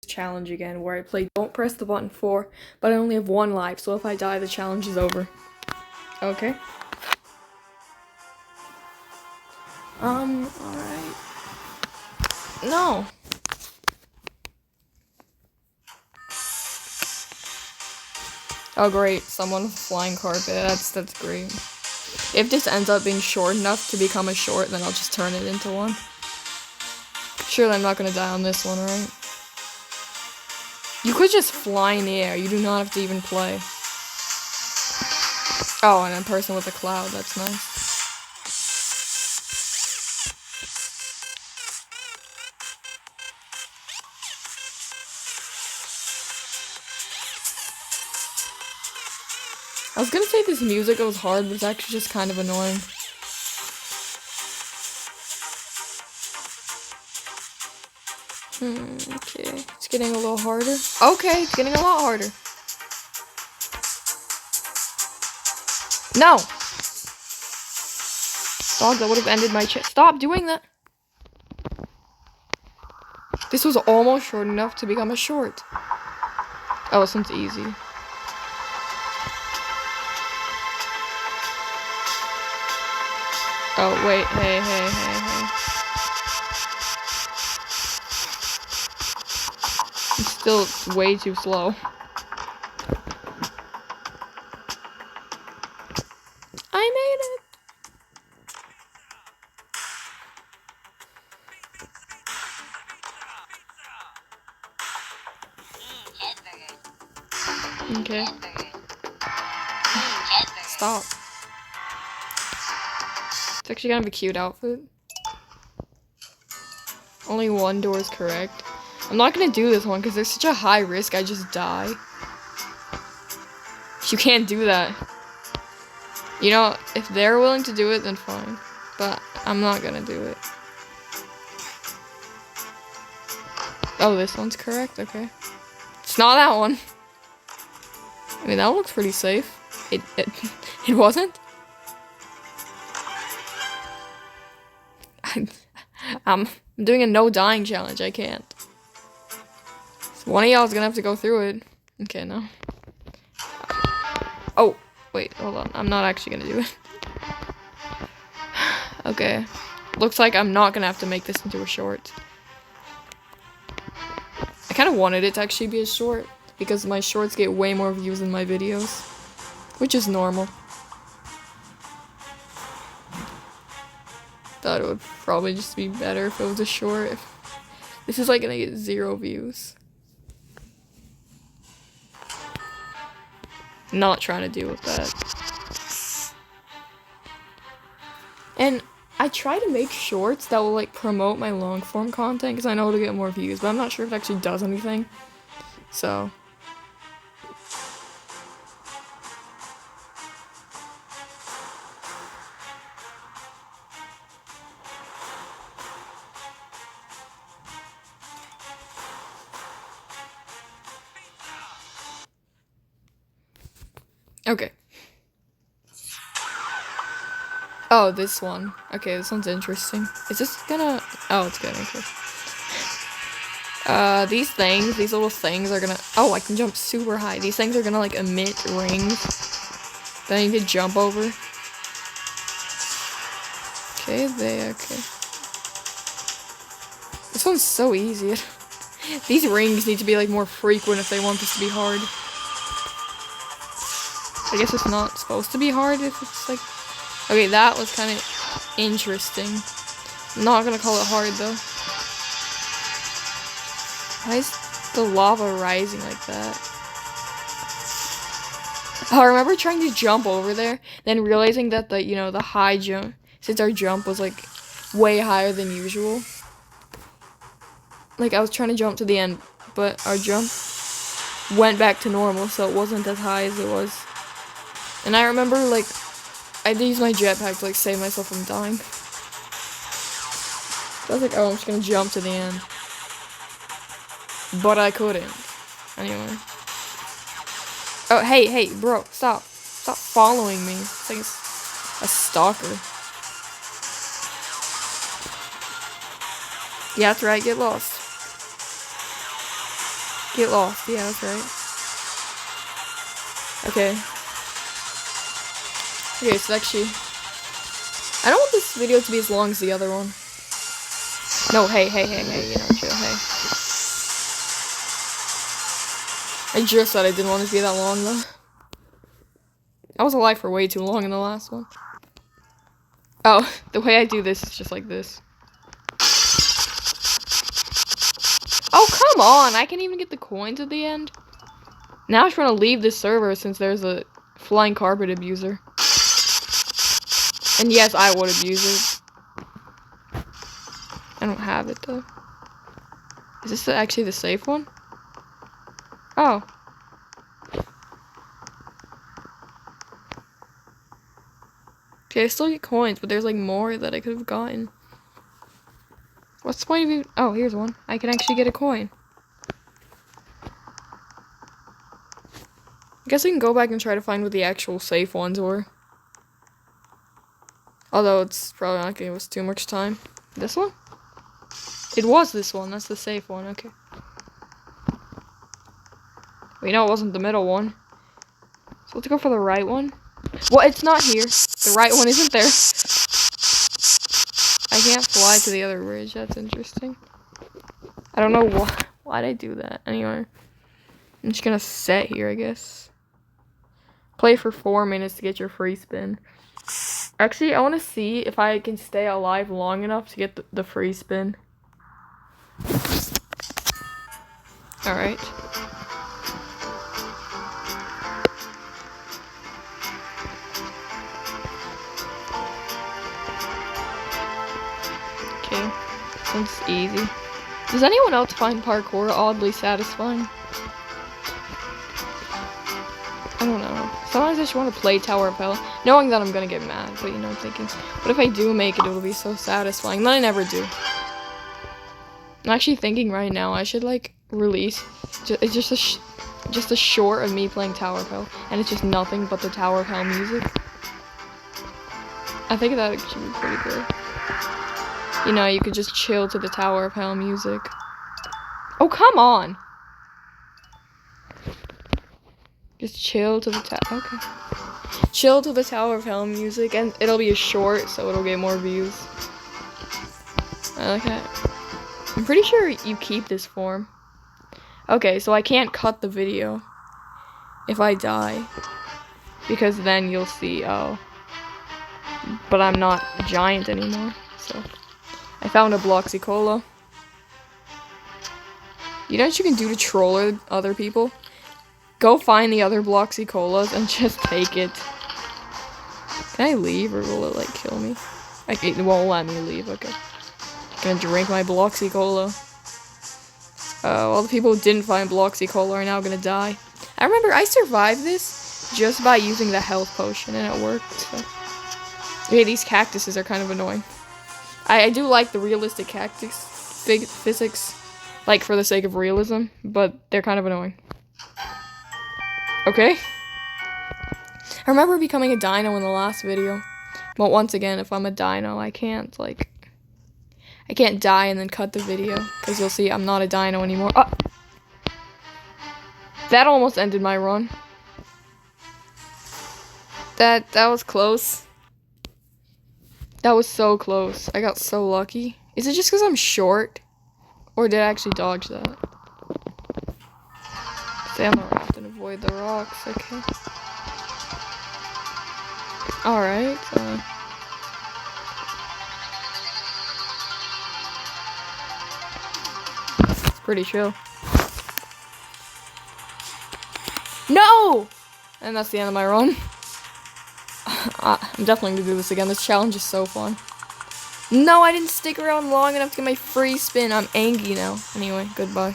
challenge again where I play don't press the button 4, but I only have 1 life, so if I die, the challenge is over. Okay. Alright. No. Oh great, someone with a flying carpet. That's great. If this ends up being short enough to become a short, then I'll just turn it into one. Surely I'm not gonna die on this one, right? You could just fly in the air. You do not have to even play. Oh, and a person with a cloud. That's nice. I was gonna say this music goes hard, but it's actually just kind of annoying. Okay. It's getting a little harder. Okay, it's getting a lot harder. No! Dog, that would have ended my Stop doing that! This was almost short enough to become a short. Oh, this one's easy. Oh, wait. Hey. I'm still way too slow. I made it! Okay. Stop. It's actually kind of a cute outfit. Only one door is correct. I'm not gonna do this one because there's such a high risk I just die. You can't do that. You know, if they're willing to do it, then fine. But I'm not gonna do it. Oh, this one's correct? Okay. It's not that one. I mean, that looks pretty safe. It wasn't? I'm doing a no dying challenge. I can't. So one of y'all is gonna have to go through it. Okay, no. Oh, wait, hold on. I'm not actually gonna do it. Okay. Looks like I'm not gonna have to make this into a short. I kind of wanted it to actually be a short because my shorts get way more views than my videos, which is normal. Thought it would probably just be better if it was a short. This is like gonna get 0 views. Not trying to deal with that. And I try to make shorts that will like promote my long form content because I know it'll get more views, but I'm not sure if it actually does anything. So. Okay. Oh, this one. Okay, this one's interesting. Is this gonna... Oh, it's good. Okay. These little things are gonna... Oh, I can jump super high. These things are gonna, like, emit rings that I need to jump over. Okay, okay. This one's so easy. These rings need to be, like, more frequent if they want this to be hard. I guess it's not supposed to be hard if it's, like... Okay, that was kind of interesting. I'm not gonna call it hard, though. Why is the lava rising like that? Oh, I remember trying to jump over there, then realizing that the high jump, since our jump was, like, way higher than usual. Like, I was trying to jump to the end, but our jump went back to normal, so it wasn't as high as it was. And I remember, like, I had to use my jetpack to, like, save myself from dying. So I was like, oh, I'm just gonna jump to the end. But I couldn't. Anyway. Oh, hey, bro, stop. Stop following me. It's like a stalker. Yeah, that's right, get lost. Get lost. Yeah, that's right. Okay. Okay, so actually, I don't want this video to be as long as the other one. No, hey, you know, chill, hey. I just said I didn't want it to be that long, though. I was alive for way too long in the last one. Oh, the way I do this is just like this. Oh, come on! I can't even get the coins at the end. Now I just want to leave this server since there's a flying carpet abuser. And yes, I would abuse it. I don't have it, though. Is this actually the safe one? Oh. Okay, I still get coins, but there's like more that I could have gotten. What's the point of you? Oh, here's one. I can actually get a coin. I guess I can go back and try to find what the actual safe ones were. Although it's probably not going to give us too much time. This one? It was this one. That's the safe one. Okay. We know it wasn't the middle one. So let's go for the right one. Well, it's not here. The right one isn't there. I can't fly to the other bridge. That's interesting. I don't know why'd I do that. Anyway. I'm just gonna sit here, I guess. Play for 4 minutes to get your free spin. Actually, I want to see if I can stay alive long enough to get the free spin. Alright. Okay. Seems easy. Does anyone else find parkour oddly satisfying? I don't know. Sometimes I just want to play Tower of Hell, knowing that I'm gonna get mad, but you know, thinking, what if I do make it, it'll be so satisfying. Then I never do. I'm actually thinking right now, I should like release, it's just a short of me playing Tower of Hell, and it's just nothing but the Tower of Hell music. I think that should be pretty good. You know, you could just chill to the Tower of Hell music. Oh, come on! Just chill to the okay. Chill to the Tower of Hell music, and it'll be a short, so it'll get more views. I like that. I'm pretty sure you keep this form. Okay, so I can't cut the video if I die, because then you'll see, oh, but I'm not giant anymore, so. I found a Bloxy Cola. You know what you can do to troll other people? Go find the other Bloxy Colas and just take it. Can I leave, or will it, like, kill me? It won't let me leave, okay. I'm gonna drink my Bloxy Cola. All the people who didn't find Bloxy Cola are now gonna die. I remember I survived this just by using the health potion, and it worked, so. Okay, these cactuses are kind of annoying. I do like the realistic cactus physics, like, for the sake of realism, but they're kind of annoying. Okay. I remember becoming a dino in the last video, but once again, if I'm a dino, I can't, like, I can't die and then cut the video, because you'll see I'm not a dino anymore. Oh! That almost ended my run. That was close. That was so close. I got so lucky. Is it just because I'm short? Or did I actually dodge that? Stay on the raft and avoid the rocks, okay. Alright, it's pretty chill. No! And that's the end of my run. I'm definitely gonna do this again. This challenge is so fun. No, I didn't stick around long enough to get my free spin. I'm angry now. Anyway, goodbye.